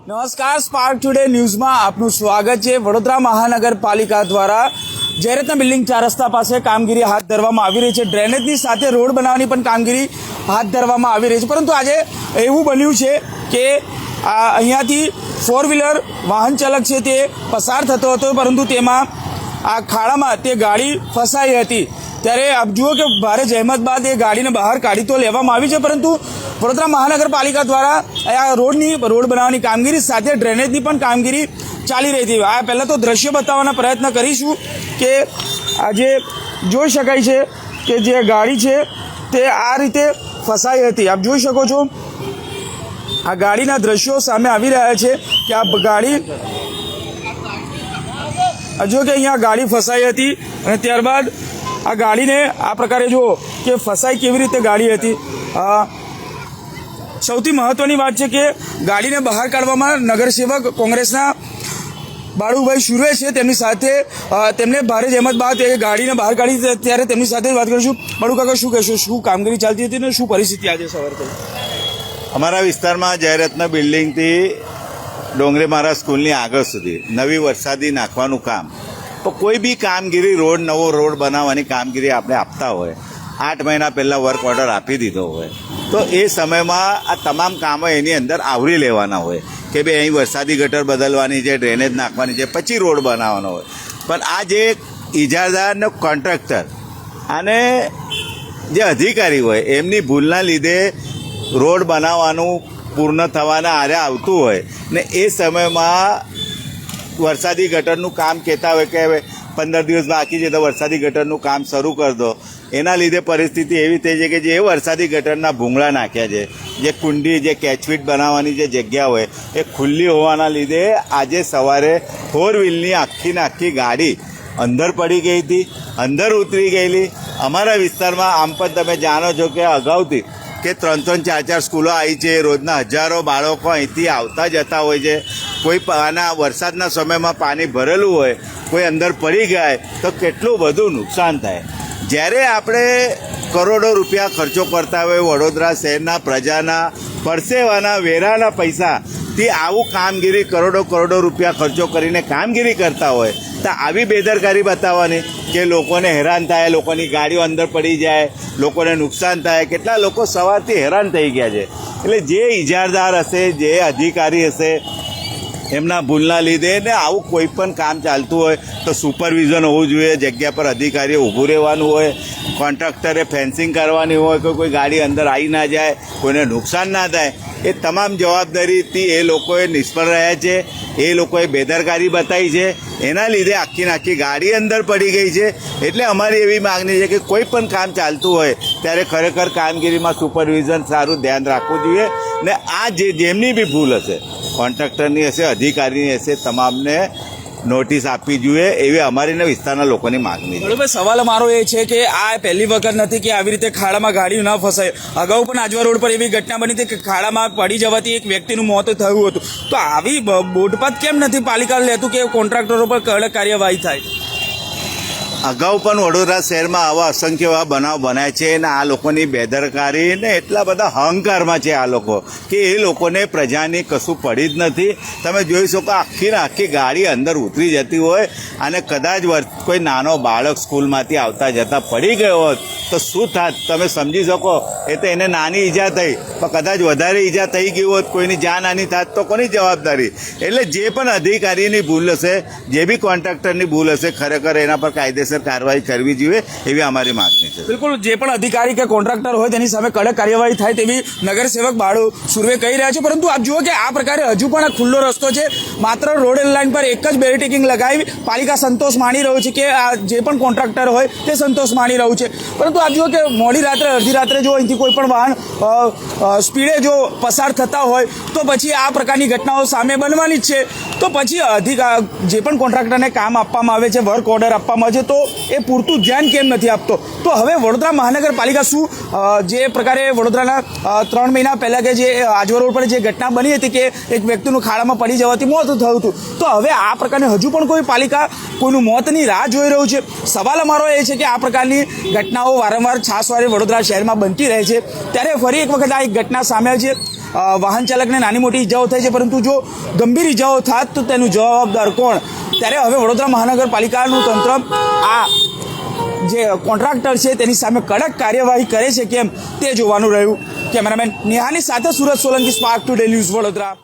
નમસ્કાર, spark today ન્યૂઝમાં આપનું સ્વાગત છે। વડોદરા મહાનગરપાલિકા દ્વારા જયરત્ન બિલ્ડિંગ 4 રસ્તા પાસે કામગીરી હાથ ધરવામાં આવી રહી છે। ડ્રેનેજની સાથે રોડ બનાવવાની પણ કામગીરી હાથ ધરવામાં આવી રહી છે, પરંતુ આજે એવું બન્યું છે કે અહીંયાથી 4 વ્હીલર વાહન ચાલક છે તે પસાર થતો હતો, પરંતુ તેમાં આ ખાડામાં તે ગાડી ફસાઈ હતી। ત્યારે આપ જુઓ કે ભારે જહેમત બાદ એ ગાડીને બહાર કાઢી તો લેવામાં આવી છે, પરંતુ વડોદરા મહાનગરપાલિકા દ્વારા આ રોડ બનાવવાની કામગીરી સાથે ડ્રેનેજની પણ કામગીરી ચાલી રહી હતી। આ પહેલાં તો દ્રશ્ય બતાવવાના પ્રયત્ન કરીશું કે આજે જોઈ શકાય છે કે જે ગાડી છે તે આ રીતે ફસાઈ હતી। આપ જોઈ શકો છો, આ ગાડીના દ્રશ્યો સામે આવી રહ્યા છે કે આ ગાડી જો કે અહીંયા ગાડી ફસાઈ હતી અને ત્યારબાદ આ ગાડીને આ પ્રકારે જુઓ કે ફસાઈ કેવી રીતે ગાડી હતી। સૌથી મહત્વની વાત છે કે ગાડીને બહાર કાઢવામાં નગરસેવક કોંગ્રેસના બાળુભાઈ સુરે છે, તેમની સાથે તેમને ભારે જહેમત બાદ એ ગાડીને બહાર કાઢી, ત્યારે તેમની સાથે વાત કરીશું। બાળુ કાકા, શું કહેશો, શું કામગીરી ચાલતી હતી ને શું પરિસ્થિતિ આજે સવારે થઈ? અમારા વિસ્તારમાં જયરત્ન બિલ્ડિંગથી ડોંગરે મારા સ્કૂલની આગળ સુધી નવી વરસાદી નાખવાનું કામ, તો કોઈ બી કામગીરી નવો રોડ બનાવવાની કામગીરી આપણે આપતા હોય, 8 મહિના પહેલાં વર્ક ઓર્ડર આપી દીધો હોય, તો એ સમયમાં આ તમામ કામો એની અંદર આવરી લેવાના હોય કે ભાઈ અહીં વરસાદી ગટર બદલવાની છે, ડ્રેનેજ નાખવાની છે, પછી રોડ બનાવવાનો હોય। પણ આ જે ઇજારદારનો કોન્ટ્રાક્ટર અને જે અધિકારી હોય એમની ભૂલના લીધે રોડ બનાવવાનું પૂર્ણ થવાના આરે આવતું હોય ને એ સમયમાં વરસાદી ગટરનું કામ કહેતા હોય કે 15 દિવસ બાકી છે તો વરસાદી ગટરનું કામ શરૂ કરી દો। એના લીધે પરિસ્થિતિ એવી થઈ છે કે જે વરસાદી ગટરના ભૂંગળા નાખ્યા છે, જે કુંડી, જે કેચફીટ બનાવવાની જે જગ્યા હોય એ ખુલ્લી હોવાના લીધે આજે સવારે 4 વ્હીલની આખી ગાડી અંદર પડી ગઈ હતી, અંદર ઉતરી ગયેલી। અમારા વિસ્તારમાં આમ પણ તમે જાણો છો કે અગાઉથી કે 3-3, 4-4 સ્કૂલો આવી છે, રોજના હજારો બાળકો અહીંથી આવતા જતા હોય છે। કોઈ આના વરસાદના સમયમાં પાણી ભરેલું હોય, કોઈ અંદર પડી જાય તો કેટલું બધું નુકસાન થાય। જ્યારે આપણે કરોડો રૂપિયા ખર્ચો કરતા હોય વડોદરા શહેરના પ્રજાના પરસેવાના વેરાના પૈસાથી આવું કામગીરી કરોડો રૂપિયા ખર્ચો કરીને કામગીરી કરતા હોય તો આવી બેદરકારી બતાવવાની કે લોકોને હેરાન થાય, લોકોની ગાડીઓ અંદર પડી જાય, લોકોને નુકસાન થાય। કેટલા લોકો સવારથી હેરાન થઈ ગયા છે। એટલે જે ઇજારદાર હશે, જે અધિકારી હશે, એમના ભૂલના લીધે ને આવું કોઈ પણ કામ ચાલતું હોય તો સુપરવિઝન હોવું જોઈએ, જગ્યા પર અધિકારીએ ઊભું રહેવાનું હોય, કોન્ટ્રાક્ટરે ફેન્સિંગ કરવાની હોય કે કોઈ ગાડી અંદર આવી ના જાય, કોઈને નુકસાન ના થાય, એ તમામ જવાબદારીથી એ લોકોએ નિષ્ફળ રહ્યા છે, એ લોકોએ બેદરકારી બતાવી છે, એના લીધે આખી ગાડી અંદર પડી ગઈ છે। એટલે અમારી એવી માગણી છે કે કોઈ પણ કામ ચાલતું હોય ત્યારે ખરેખર કામગીરીમાં સુપરવિઝન સારું ધ્યાન રાખવું જોઈએ ને આ જેમની બી ભૂલ હશે, કોન્ટ્રાક્ટરની હશે, અધિકારીની હશે, તમામને નોટિસ આપવી જોઈએ, એવી અમારીને વિસ્તારના લોકોની માગણી છે। બરાબર, સવાલ અમારો એ છે કે આ પહેલી વખત નથી કે આવી રીતે ખાડામાં ગાડી ન ફસાય। અગાઉ પણ આજવા રોડ પર એવી ઘટના બની હતી કે ખાડામાં પડી જવાથી એક વ્યક્તિનું મોત થયું હતું, તો આવી બોધપાત કેમ નથી પાલિકા લેતું કે કોન્ટ્રાક્ટરો પર કડક કાર્યવાહી થાય? અગાઉ પણ વડોદરા શહેરમાં આવા અસંખ્ય એવા બનાવ બન્યા છે અને આ લોકોની બેદરકારી ને એટલા બધા અહંકારમાં છે આ લોકો કે એ લોકોને પ્રજાની કશું પડી જ નથી। તમે જોઈ શકો આખી ગાડી અંદર ઉતરી જતી હોય અને કદાચ કોઈ નાનો બાળક સ્કૂલમાંથી આવતા જતા પડી ગયો હોત તો શું થાત તમે સમજી શકો। એ તો એને નાની ઈજા થઈ, પણ કદાચ વધારે ઈજા થઈ ગઈ હોત, કોઈની જાનહાની થાત તો કોની જવાબદારી? એટલે જે પણ અધિકારીની ભૂલ હશે, જે બી કોન્ટ્રાક્ટરની ભૂલ હશે, ખરેખર એના પર કાયદેસર કાર્યવાહી કરવી જોઈએ એવી અમારી માગણી છે। બિલકુલ, જે પણ અધિકારી કે કોન્ટ્રાક્ટર હોય તેની સામે કડક કાર્યવાહી થાય તેવી નગરસેવક બાળુ સુરવે કહી રહ્યા છે, પરંતુ આપ જુઓ કે આ પ્રકારે હજુ પણ આ ખુલ્લો રસ્તો છે। માત્ર રોડ લાઇન પર એક જ બેરિકેડિંગ લગાવી પાલિકા સંતોષ માણી રહ્યું છે કે આ જે પણ કોન્ટ્રાક્ટર હોય તે સંતોષ માણી રહ્યું છે, પરંતુ આપ જુઓ કે મોડી રાત્રે, અડધી રાત્રે જો અહીંથી કોઈ પણ વાહન સ્પીડે જો પસાર થતા હોય તો પછી આ પ્રકારની ઘટનાઓ સામે બનવાની જ છે। તો પછી જે પણ કોન્ટ્રાક્ટરને કામ આપવામાં આવે છે, વર્ક ઓર્ડર આપવામાં આવે છે, તો એ પૂરતું ધ્યાન કેમ નથી આપતો? તો હવે વડોદરા મહાનગરપાલિકા શું જે પ્રકારે વડોદરાના 3 મહિના પહેલાં કે જે આજવા રોડ પર જે ઘટના બની હતી કે એક વ્યક્તિનું ખાડામાં પડી જવાથી મોત થયું હતું, તો હવે આ પ્રકારની હજુ પણ કોઈ પાલિકા કોઈનું મોતની રાહ જોઈ રહ્યું છે? સવાલ અમારો એ છે કે આ પ્રકારની ઘટનાઓ વારંવાર છાસવારે વડોદરા શહેરમાં બનતી રહે છે, ત્યારે ફરી એક વખત આ એક ઘટના સામે આવી છે। વાહન ચાલકને નાની મોટી ઈજાઓ થઈ છે, પરંતુ જો ગંભીર ઈજાઓ થાત તો તેનું જવાબદાર કોણ? ત્યારે હવે વડોદરા મહાનગરપાલિકાનું તંત્ર આ જે કોન્ટ્રાક્ટર છે તેની સામે કડક કાર્યવાહી કરે છે કેમ તે જોવાનું રહ્યું. કેમેરામેન નેહાની સાથે Surat Solanki, spark today news, Vadodara.